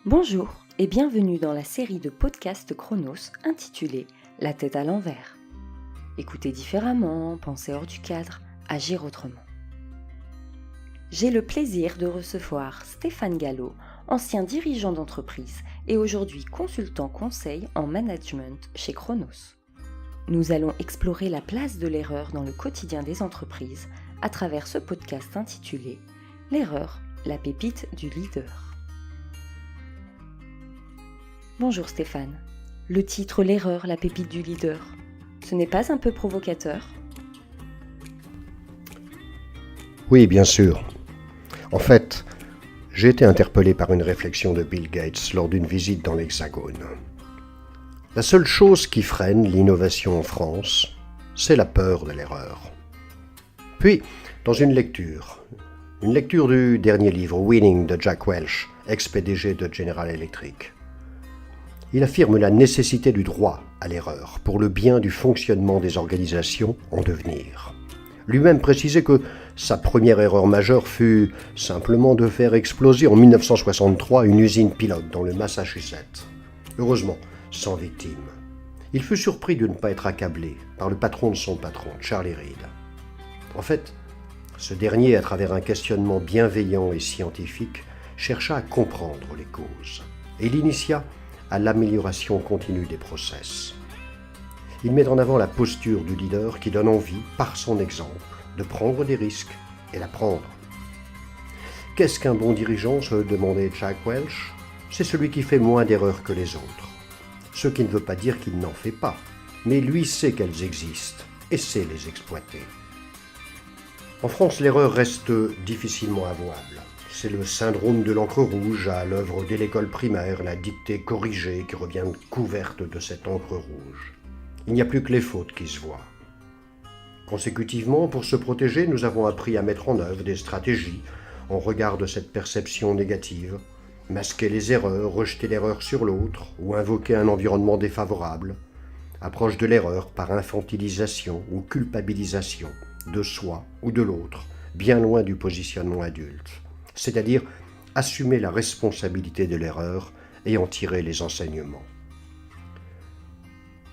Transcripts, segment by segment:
Bonjour et bienvenue dans la série de podcasts Chronos intitulée La tête à l'envers. Écoutez différemment, pensez hors du cadre, agir autrement. J'ai le plaisir de recevoir Stéphane Gallo, ancien dirigeant d'entreprise et aujourd'hui consultant conseil en management chez Chronos. Nous allons explorer la place de l'erreur dans le quotidien des entreprises à travers ce podcast intitulé L'erreur, la pépite du leader. Bonjour Stéphane. Le titre L'erreur, la pépite du leader, ce n'est pas un peu provocateur ? Oui, bien sûr. En fait, j'ai été interpellé par une réflexion de Bill Gates lors d'une visite dans l'Hexagone. La seule chose qui freine l'innovation en France, c'est la peur de l'erreur. Puis, dans une lecture du dernier livre Winning de Jack Welch, ex-PDG de General Electric, il affirme la nécessité du droit à l'erreur pour le bien du fonctionnement des organisations en devenir. Lui-même précisait que sa première erreur majeure fut simplement de faire exploser en 1963 une usine pilote dans le Massachusetts. Heureusement, sans victime. Il fut surpris de ne pas être accablé par le patron de son patron, Charlie Reid. En fait, ce dernier, à travers un questionnement bienveillant et scientifique, chercha à comprendre les causes. Et il initia à l'amélioration continue des process. Il met en avant la posture du leader qui donne envie, par son exemple, de prendre des risques et d'apprendre. Qu'est-ce qu'un bon dirigeant, se demandait Jack Welch ? C'est celui qui fait moins d'erreurs que les autres. Ce qui ne veut pas dire qu'il n'en fait pas, mais lui sait qu'elles existent et sait les exploiter. En France, l'erreur reste difficilement avouable. C'est le syndrome de l'encre rouge à l'œuvre dès l'école primaire, la dictée corrigée qui revient couverte de cette encre rouge. Il n'y a plus que les fautes qui se voient. Consécutivement, pour se protéger, nous avons appris à mettre en œuvre des stratégies en regard de cette perception négative, masquer les erreurs, rejeter l'erreur sur l'autre ou invoquer un environnement défavorable, approche de l'erreur par infantilisation ou culpabilisation de soi ou de l'autre, bien loin du positionnement adulte, c'est-à-dire assumer la responsabilité de l'erreur et en tirer les enseignements.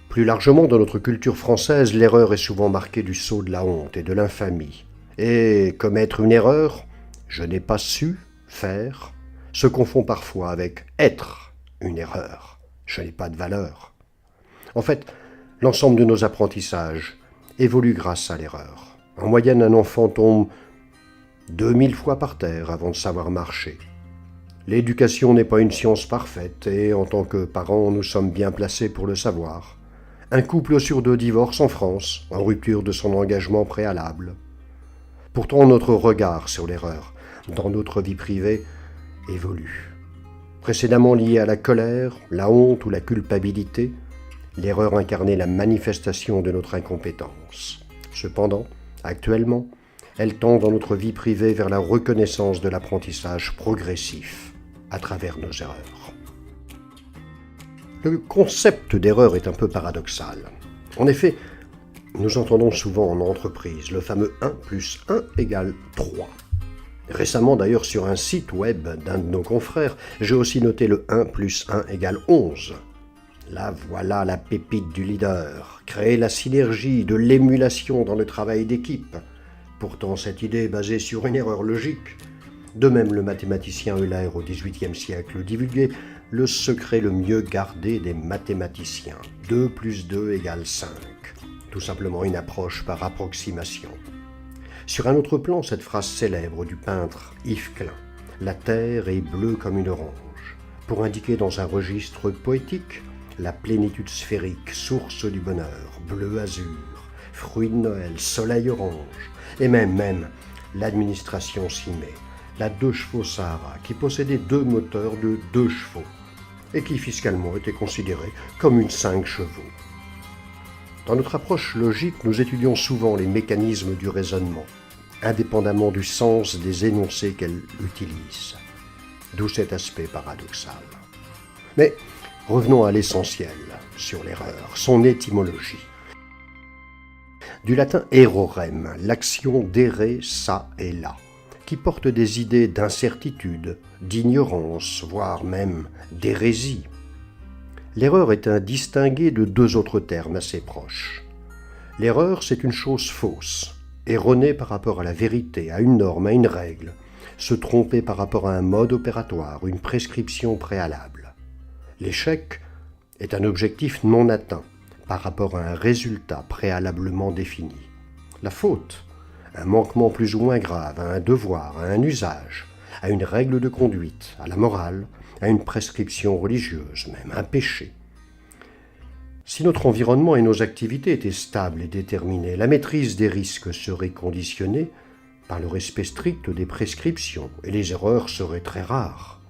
Plus largement, dans notre culture française, l'erreur est souvent marquée du sceau de la honte et de l'infamie. Et commettre une erreur, je n'ai pas su faire, se confond parfois avec être une erreur. Je n'ai pas de valeur. En fait, l'ensemble de nos apprentissages évolue grâce à l'erreur. En moyenne, un enfant tombe 2000 fois par terre avant de savoir marcher. L'éducation n'est pas une science parfaite et en tant que parents, nous sommes bien placés pour le savoir. Un couple sur 2 divorce en France, en rupture de son engagement préalable. Pourtant, notre regard sur l'erreur, dans notre vie privée, évolue. Précédemment liée à la colère, la honte ou la culpabilité, l'erreur incarnait la manifestation de notre incompétence. Cependant, actuellement, elle tend dans notre vie privée vers la reconnaissance de l'apprentissage progressif à travers nos erreurs. Le concept d'erreur est un peu paradoxal. En effet, nous entendons souvent en entreprise le fameux 1 plus 1 égale 3. Récemment d'ailleurs sur un site web d'un de nos confrères, j'ai aussi noté le 1 plus 1 égale 11. Là voilà la pépite du leader, créer la synergie, de l'émulation dans le travail d'équipe. Pourtant cette idée est basée sur une erreur logique. De même le mathématicien Euler au XVIIIe siècle divulguait le secret le mieux gardé des mathématiciens. 2 plus 2 égale 5. Tout simplement une approche par approximation. Sur un autre plan, cette phrase célèbre du peintre Yves Klein, « La terre est bleue comme une orange », pour indiquer dans un registre poétique la plénitude sphérique, source du bonheur, bleu azur, fruit de Noël, soleil orange, et même l'administration s'y met, la 2 chevaux Sahara, qui possédait 2 moteurs de 2 chevaux, et qui fiscalement était considérée comme une 5 chevaux. Dans notre approche logique, nous étudions souvent les mécanismes du raisonnement, indépendamment du sens des énoncés qu'elle utilise. D'où cet aspect paradoxal. Mais revenons à l'essentiel sur l'erreur, son étymologie. Du latin errorem, l'action d'errer ça et là, qui portent des idées d'incertitude, d'ignorance, voire même d'hérésie. L'erreur est un distingué de deux autres termes assez proches. L'erreur, c'est une chose fausse, erronée par rapport à la vérité, à une norme, à une règle, se tromper par rapport à un mode opératoire, une prescription préalable. L'échec est un objectif non atteint par rapport à un résultat préalablement défini. La faute, un manquement plus ou moins grave à un devoir, à un usage, à une règle de conduite, à la morale, à une prescription religieuse, même un péché. Si notre environnement et nos activités étaient stables et déterminés, la maîtrise des risques serait conditionnée par le respect strict des prescriptions et les erreurs seraient très rares.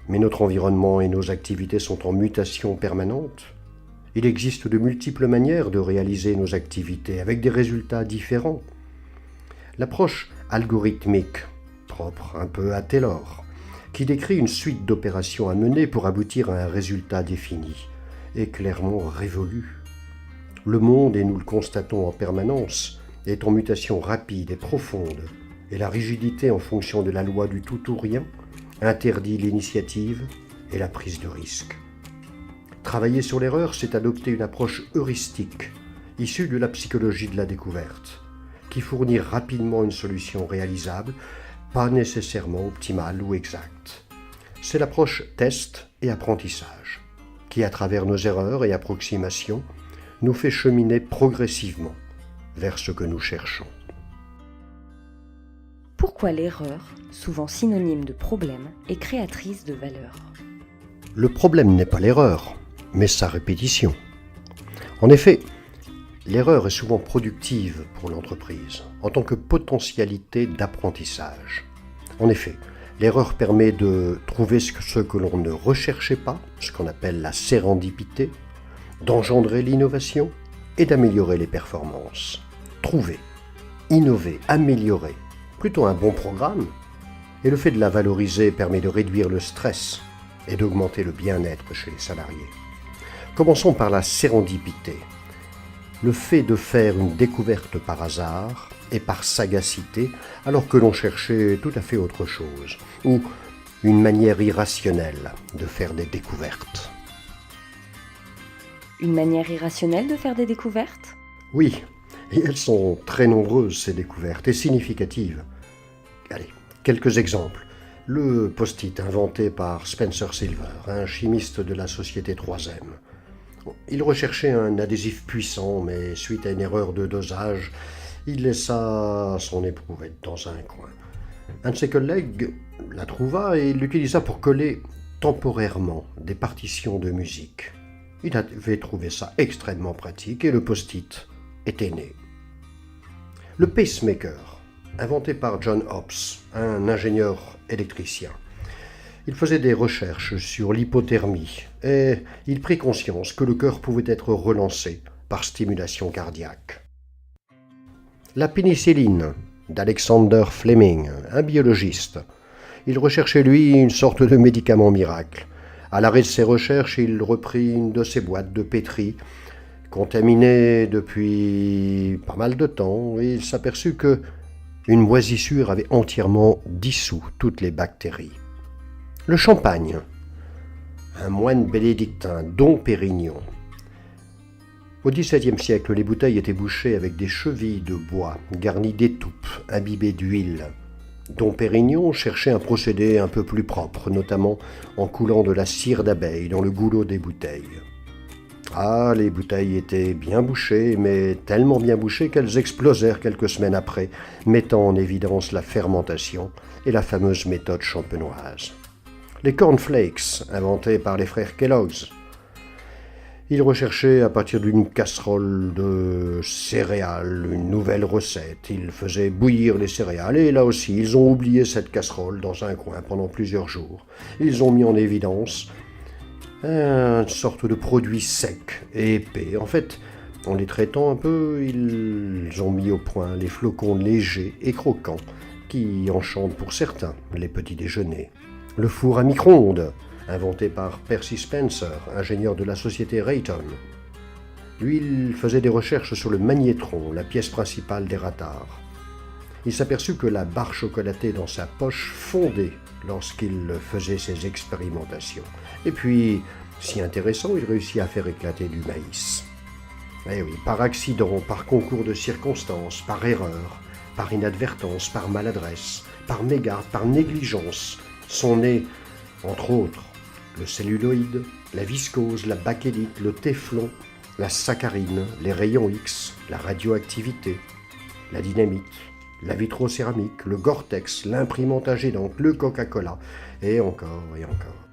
Mais notre environnement et nos activités sont en mutation permanente. Il existe de multiples manières de réaliser nos activités avec des résultats différents. L'approche algorithmique, propre un peu à Taylor, qui décrit une suite d'opérations à mener pour aboutir à un résultat défini, est clairement révolue. Le monde, et nous le constatons en permanence, est en mutation rapide et profonde, et la rigidité en fonction de la loi du tout ou rien interdit l'initiative et la prise de risque. Travailler sur l'erreur, c'est adopter une approche heuristique, issue de la psychologie de la découverte, qui fournit rapidement une solution réalisable, pas nécessairement optimale ou exacte. C'est l'approche test et apprentissage, qui, à travers nos erreurs et approximations, nous fait cheminer progressivement vers ce que nous cherchons. Pourquoi l'erreur, souvent synonyme de problème, est créatrice de valeur ? Le problème n'est pas l'erreur, mais sa répétition. En effet, l'erreur est souvent productive pour l'entreprise, en tant que potentialité d'apprentissage. En effet, l'erreur permet de trouver ce que l'on ne recherchait pas, ce qu'on appelle la sérendipité, d'engendrer l'innovation et d'améliorer les performances. Trouver, innover, améliorer, plutôt un bon programme, et le fait de la valoriser permet de réduire le stress et d'augmenter le bien-être chez les salariés. Commençons par la sérendipité. Le fait de faire une découverte par hasard et par sagacité alors que l'on cherchait tout à fait autre chose, ou une manière irrationnelle de faire des découvertes. Une manière irrationnelle de faire des découvertes ? Oui, et elles sont très nombreuses ces découvertes et significatives. Allez, quelques exemples. Le post-it inventé par Spencer Silver, un chimiste de la société 3M. Il recherchait un adhésif puissant, mais suite à une erreur de dosage, il laissa son éprouvette dans un coin. Un de ses collègues la trouva et l'utilisa pour coller temporairement des partitions de musique. Il avait trouvé ça extrêmement pratique et le post-it était né. Le pacemaker, inventé par John Hobbs, un ingénieur électricien. Il faisait des recherches sur l'hypothermie et il prit conscience que le cœur pouvait être relancé par stimulation cardiaque. La pénicilline d'Alexander Fleming, un biologiste. Il recherchait lui une sorte de médicament miracle. À l'arrêt de ses recherches, il reprit une de ses boîtes de pétri, contaminée depuis pas mal de temps, et il s'aperçut que une moisissure avait entièrement dissous toutes les bactéries. Le champagne, un moine bénédictin, Dom Pérignon. Au XVIIe siècle, les bouteilles étaient bouchées avec des chevilles de bois, garnies d'étoupes, imbibées d'huile. Dom Pérignon cherchait un procédé un peu plus propre, notamment en coulant de la cire d'abeille dans le goulot des bouteilles. Ah, les bouteilles étaient bien bouchées, mais tellement bien bouchées qu'elles explosèrent quelques semaines après, mettant en évidence la fermentation et la fameuse méthode champenoise. Les cornflakes, inventés par les frères Kellogg's. Ils recherchaient à partir d'une casserole de céréales une nouvelle recette. Ils faisaient bouillir les céréales et là aussi, ils ont oublié cette casserole dans un coin pendant plusieurs jours. Ils ont mis en évidence une sorte de produit sec et épais. En fait, en les traitant un peu, ils ont mis au point les flocons légers et croquants qui enchantent pour certains les petits déjeuners. Le four à micro-ondes, inventé par Percy Spencer, ingénieur de la société Raytheon. Lui, il faisait des recherches sur le magnétron, la pièce principale des radars. il s'aperçut que la barre chocolatée dans sa poche fondait lorsqu'il faisait ses expérimentations. Et puis, si intéressant, il réussit à faire éclater du maïs. Eh oui, par accident, par concours de circonstances, par erreur, par inadvertance, par maladresse, par mégarde, par négligence, sont nés, entre autres, le celluloïd, la viscose, la bakélite, le téflon, la saccharine, les rayons X, la radioactivité, la dynamite, la vitrocéramique, le Gore-Tex, l'imprimante agédante, le Coca-Cola, et encore et encore.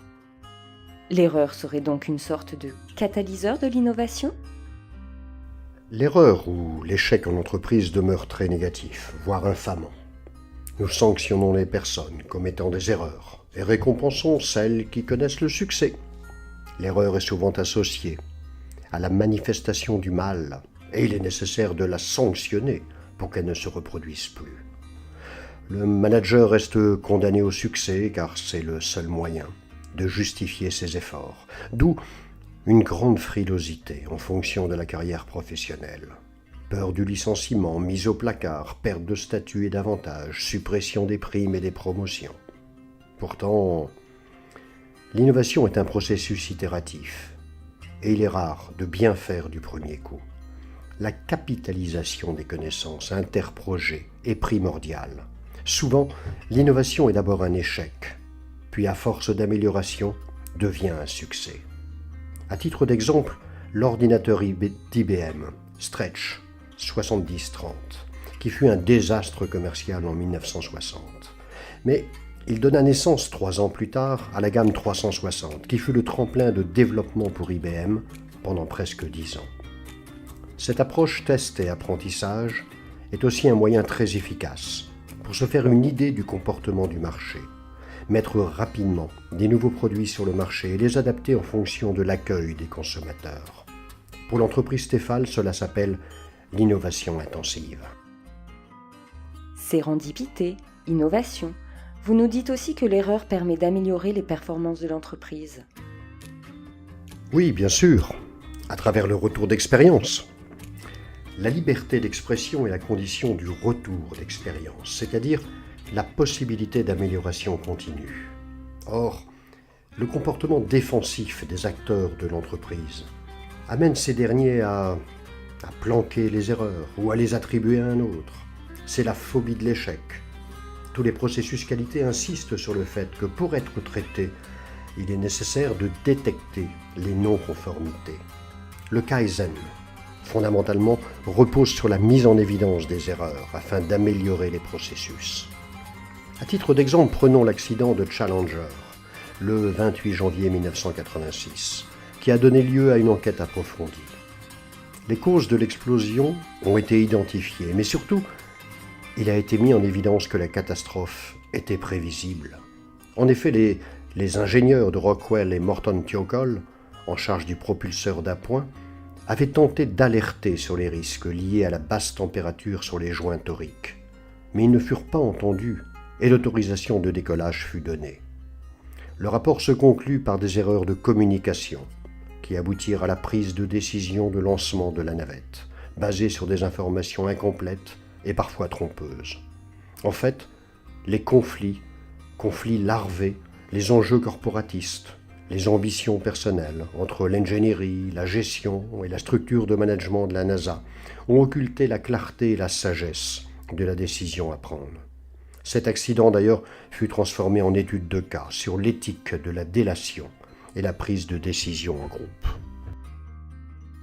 L'erreur serait donc une sorte de catalyseur de l'innovation ? L'erreur ou l'échec en entreprise demeure très négatif, voire infamant. Nous sanctionnons les personnes commettant des erreurs et récompensons celles qui connaissent le succès. L'erreur est souvent associée à la manifestation du mal et il est nécessaire de la sanctionner pour qu'elle ne se reproduise plus. Le manager reste condamné au succès car c'est le seul moyen de justifier ses efforts, d'où une grande frilosité en fonction de la carrière professionnelle. Peur du licenciement, mise au placard, perte de statut et d'avantages, suppression des primes et des promotions. Pourtant, l'innovation est un processus itératif et il est rare de bien faire du premier coup. La capitalisation des connaissances interprojets est primordiale. Souvent, l'innovation est d'abord un échec, puis à force d'amélioration, devient un succès. À titre d'exemple, l'ordinateur d'IBM, Stretch 7030, qui fut un désastre commercial en 1960. Mais il donna naissance 3 ans plus tard à la gamme 360, qui fut le tremplin de développement pour IBM pendant presque 10 ans. Cette approche test et apprentissage est aussi un moyen très efficace pour se faire une idée du comportement du marché, mettre rapidement des nouveaux produits sur le marché et les adapter en fonction de l'accueil des consommateurs. Pour l'entreprise Tefal, cela s'appelle l'innovation intensive. Sérendipité, innovation. Vous nous dites aussi que l'erreur permet d'améliorer les performances de l'entreprise. Oui, bien sûr, à travers le retour d'expérience. La liberté d'expression est la condition du retour d'expérience, c'est-à-dire la possibilité d'amélioration continue. Or, le comportement défensif des acteurs de l'entreprise amène ces derniers à planquer les erreurs ou à les attribuer à un autre. C'est la phobie de l'échec. Tous les processus qualité insistent sur le fait que pour être traité, il est nécessaire de détecter les non-conformités. Le Kaizen, fondamentalement, repose sur la mise en évidence des erreurs afin d'améliorer les processus. À titre d'exemple, prenons l'accident de Challenger, le 28 janvier 1986, qui a donné lieu à une enquête approfondie. Les causes de l'explosion ont été identifiées, mais surtout, il a été mis en évidence que la catastrophe était prévisible. En effet, les ingénieurs de Rockwell et Morton Thiokol, en charge du propulseur d'appoint, avaient tenté d'alerter sur les risques liés à la basse température sur les joints toriques. Mais ils ne furent pas entendus et l'autorisation de décollage fut donnée. Le rapport se conclut par des erreurs de communication qui aboutirent à la prise de décision de lancement de la navette, basée sur des informations incomplètes et parfois trompeuses. En fait, les conflits larvés, les enjeux corporatistes, les ambitions personnelles entre l'ingénierie, la gestion et la structure de management de la NASA ont occulté la clarté et la sagesse de la décision à prendre. Cet accident d'ailleurs fut transformé en étude de cas sur l'éthique de la délation et la prise de décision en groupe.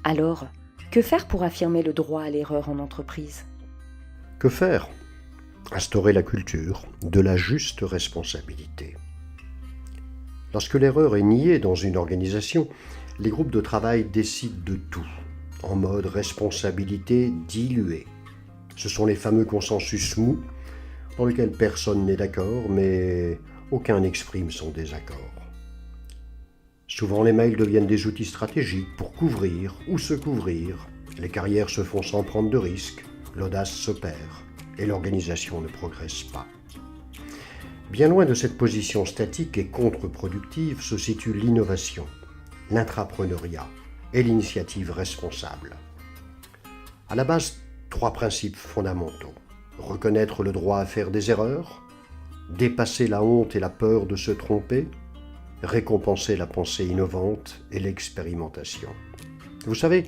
Alors, que faire pour affirmer le droit à l'erreur en entreprise ? Que faire ? Instaurer la culture de la juste responsabilité. Lorsque l'erreur est niée dans une organisation, les groupes de travail décident de tout, en mode responsabilité diluée. Ce sont les fameux consensus mous, dans lesquels personne n'est d'accord, mais aucun n'exprime son désaccord. Souvent, les mails deviennent des outils stratégiques pour couvrir ou se couvrir. Les carrières se font sans prendre de risques, l'audace se perd et l'organisation ne progresse pas. Bien loin de cette position statique et contre-productive se situe l'innovation, l'intrapreneuriat et l'initiative responsable. À la base, 3 principes fondamentaux. reconnaître le droit à faire des erreurs, dépasser la honte et la peur de se tromper, récompenser la pensée innovante et l'expérimentation. Vous savez,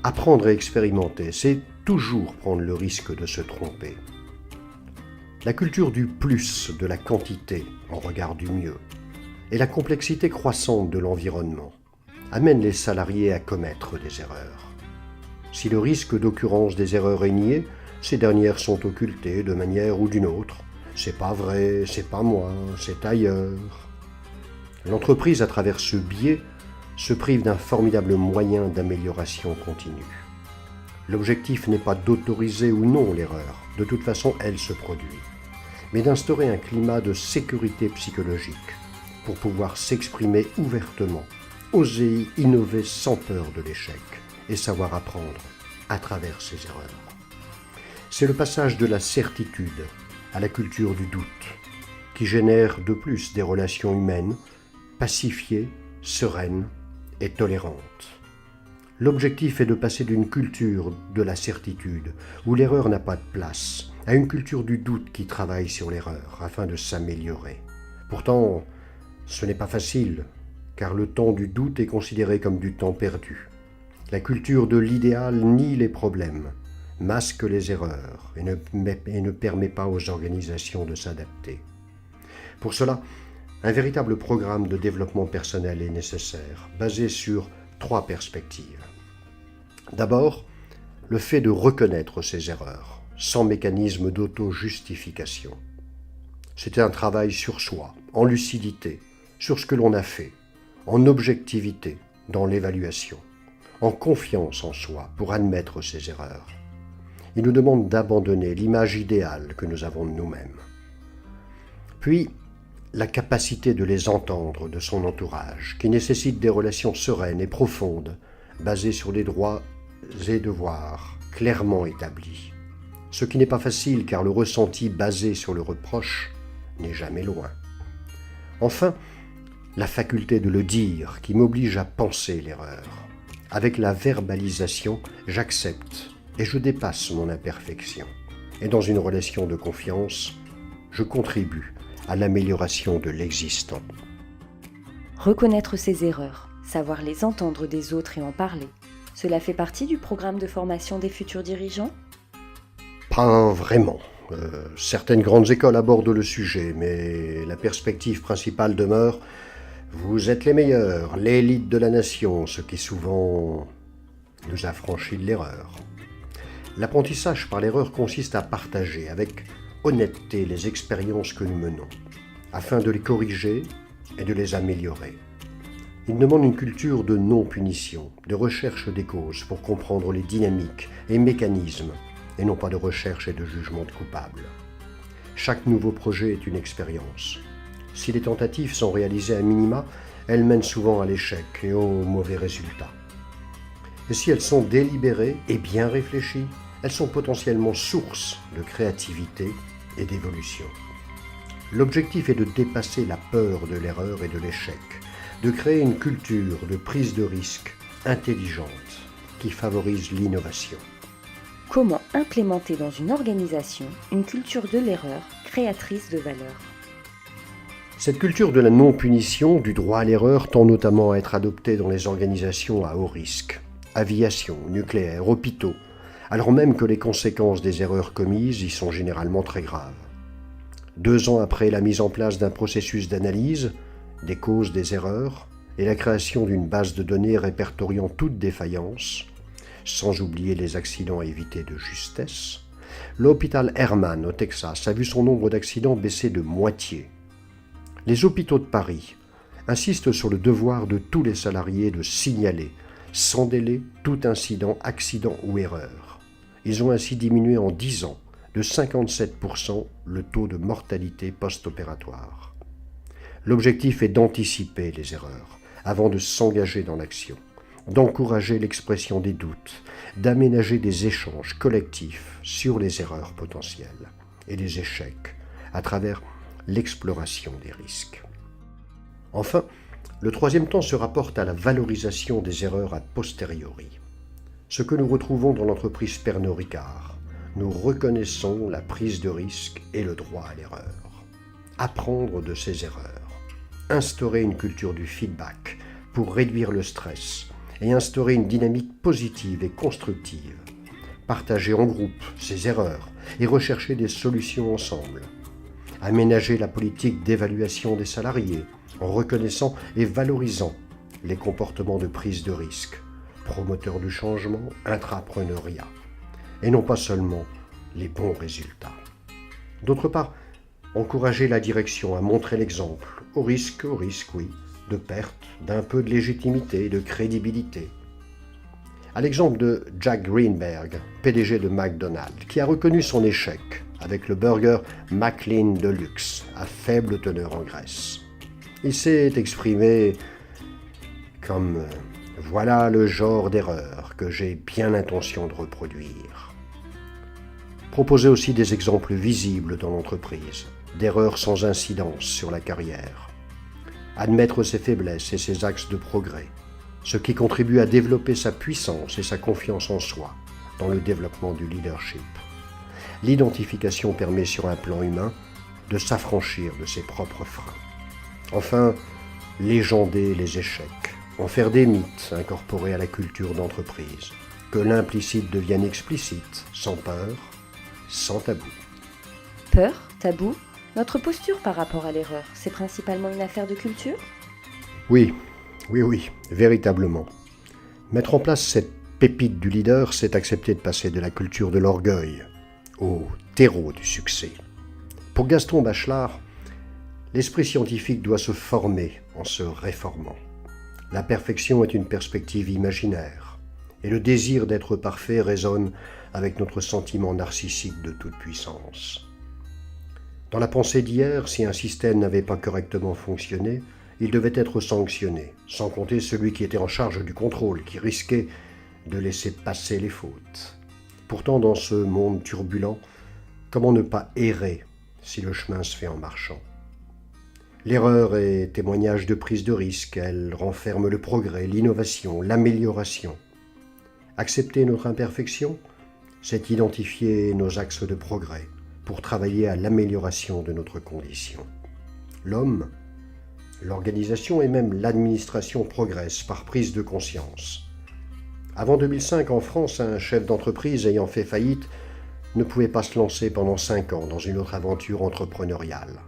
apprendre à expérimenter, c'est toujours prendre le risque de se tromper. La culture du plus, de la quantité en regard du mieux, et la complexité croissante de l'environnement amènent les salariés à commettre des erreurs. Si le risque d'occurrence des erreurs est nié, ces dernières sont occultées de manière ou d'une autre. C'est pas vrai, c'est pas moi, c'est ailleurs. L'entreprise, à travers ce biais, se prive d'un formidable moyen d'amélioration continue. L'objectif n'est pas d'autoriser ou non l'erreur, de toute façon elle se produit, mais d'instaurer un climat de sécurité psychologique pour pouvoir s'exprimer ouvertement, oser innover sans peur de l'échec et savoir apprendre à travers ses erreurs. C'est le passage de la certitude à la culture du doute qui génère de plus des relations humaines pacifiées, sereines et tolérantes. L'objectif est de passer d'une culture de la certitude, où l'erreur n'a pas de place, à une culture du doute qui travaille sur l'erreur afin de s'améliorer. Pourtant, ce n'est pas facile, car le temps du doute est considéré comme du temps perdu. La culture de l'idéal nie les problèmes, masque les erreurs et ne permet pas aux organisations de s'adapter. Pour cela, un véritable programme de développement personnel est nécessaire, basé sur 3 perspectives. D'abord, le fait de reconnaître ses erreurs, sans mécanisme d'auto-justification. C'est un travail sur soi, en lucidité, sur ce que l'on a fait, en objectivité, dans l'évaluation, en confiance en soi pour admettre ses erreurs. Il nous demande d'abandonner l'image idéale que nous avons de nous-mêmes. Puis, la capacité de les entendre de son entourage, qui nécessite des relations sereines et profondes, basées sur des droits et devoirs clairement établis. Ce qui n'est pas facile car le ressenti basé sur le reproche n'est jamais loin. Enfin, la faculté de le dire qui m'oblige à penser l'erreur. Avec la verbalisation, j'accepte et je dépasse mon imperfection. Et dans une relation de confiance, je contribue à l'amélioration de l'existant. Reconnaître ses erreurs, savoir les entendre des autres et en parler, cela fait partie du programme de formation des futurs dirigeants ? Pas vraiment. Certaines grandes écoles abordent le sujet, mais la perspective principale demeure « Vous êtes les meilleurs, l'élite de la nation », ce qui souvent nous affranchit de l'erreur. L'apprentissage par l'erreur consiste à partager avec honnêteté les expériences que nous menons, afin de les corriger et de les améliorer. Il demande une culture de non-punition, de recherche des causes pour comprendre les dynamiques et mécanismes, et non pas de recherche et de jugement de coupable. Chaque nouveau projet est une expérience. Si les tentatives sont réalisées à minima, elles mènent souvent à l'échec et aux mauvais résultats. Et si elles sont délibérées et bien réfléchies, elles sont potentiellement source de créativité et d'évolution. L'objectif est de dépasser la peur de l'erreur et de l'échec, de créer une culture de prise de risque intelligente qui favorise l'innovation. Comment implémenter dans une organisation une culture de l'erreur créatrice de valeur ? Cette culture de la non-punition, du droit à l'erreur, tend notamment à être adoptée dans les organisations à haut risque, aviation, nucléaire, hôpitaux, alors même que les conséquences des erreurs commises y sont généralement très graves. 2 ans après la mise en place d'un processus d'analyse des causes des erreurs et la création d'une base de données répertoriant toute défaillance, sans oublier les accidents évités de justesse, l'hôpital Hermann au Texas a vu son nombre d'accidents baisser de moitié. Les hôpitaux de Paris insistent sur le devoir de tous les salariés de signaler, sans délai, tout incident, accident ou erreur. Ils ont ainsi diminué en 10 ans de 57% le taux de mortalité post-opératoire. L'objectif est d'anticiper les erreurs avant de s'engager dans l'action, d'encourager l'expression des doutes, d'aménager des échanges collectifs sur les erreurs potentielles et les échecs à travers l'exploration des risques. Enfin, le 3e temps se rapporte à la valorisation des erreurs a posteriori. Ce que nous retrouvons dans l'entreprise Pernod Ricard, nous reconnaissons la prise de risque et le droit à l'erreur. Apprendre de ses erreurs. Instaurer une culture du feedback pour réduire le stress et instaurer une dynamique positive et constructive. Partager en groupe ses erreurs et rechercher des solutions ensemble. Aménager la politique d'évaluation des salariés en reconnaissant et valorisant les comportements de prise de risque, promoteurs du changement, intrapreneuriat, et non pas seulement les bons résultats. D'autre part, encourager la direction à montrer l'exemple, au risque, oui, de perte d'un peu de légitimité et de crédibilité. À l'exemple de Jack Greenberg, PDG de McDonald's, qui a reconnu son échec avec le burger McLean Deluxe à faible teneur en graisse. Il s'est exprimé comme « Voilà le genre d'erreur que j'ai bien l'intention de reproduire ». Proposer aussi des exemples visibles dans l'entreprise, d'erreurs sans incidence sur la carrière. Admettre ses faiblesses et ses axes de progrès, ce qui contribue à développer sa puissance et sa confiance en soi dans le développement du leadership. L'identification permet sur un plan humain de s'affranchir de ses propres freins. Enfin, légender les échecs, en faire des mythes incorporés à la culture d'entreprise, que l'implicite devienne explicite, sans peur, sans tabou. Peur, tabou, notre posture par rapport à l'erreur, c'est principalement une affaire de culture ? Oui, véritablement. Mettre en place cette pépite du leader, c'est accepter de passer de la culture de l'orgueil au terreau du succès. Pour Gaston Bachelard, l'esprit scientifique doit se former en se réformant. La perfection est une perspective imaginaire, et le désir d'être parfait résonne avec notre sentiment narcissique de toute puissance. Dans la pensée d'hier, si un système n'avait pas correctement fonctionné, il devait être sanctionné, sans compter celui qui était en charge du contrôle, qui risquait de laisser passer les fautes. Pourtant, dans ce monde turbulent, comment ne pas errer si le chemin se fait en marchant ? L'erreur est témoignage de prise de risque, elle renferme le progrès, l'innovation, l'amélioration. Accepter notre imperfection, c'est identifier nos axes de progrès pour travailler à l'amélioration de notre condition. L'homme, l'organisation et même l'administration progressent par prise de conscience. Avant 2005, en France, un chef d'entreprise ayant fait faillite ne pouvait pas se lancer pendant 5 ans dans une autre aventure entrepreneuriale.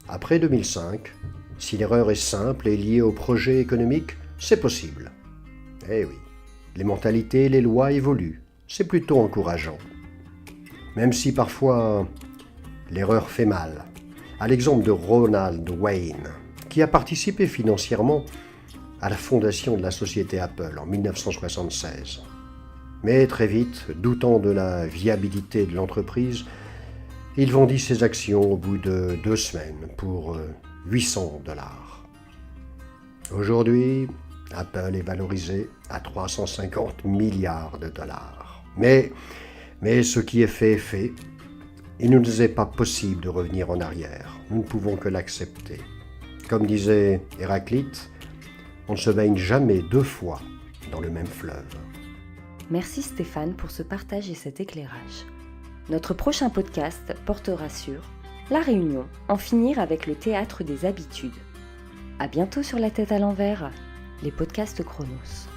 Après 2005, si l'erreur est simple et liée au projet économique, c'est possible. Eh oui, les mentalités et les lois évoluent, c'est plutôt encourageant. Même si parfois l'erreur fait mal, à l'exemple de Ronald Wayne, qui a participé financièrement à la fondation de la société Apple en 1976. Mais très vite, doutant de la viabilité de l'entreprise, il vendit ses actions au bout de 2 semaines pour $800. Aujourd'hui, Apple est valorisé à 350 milliards de dollars. Mais ce qui est fait est fait. Il ne nous est pas possible de revenir en arrière. Nous ne pouvons que l'accepter. Comme disait Héraclite, on ne se baigne jamais 2 fois dans le même fleuve. Merci Stéphane pour ce partage et cet éclairage. Notre prochain podcast portera sur La Réunion, en finir avec le théâtre des habitudes. À bientôt sur La Tête à l'envers, les podcasts Chronos.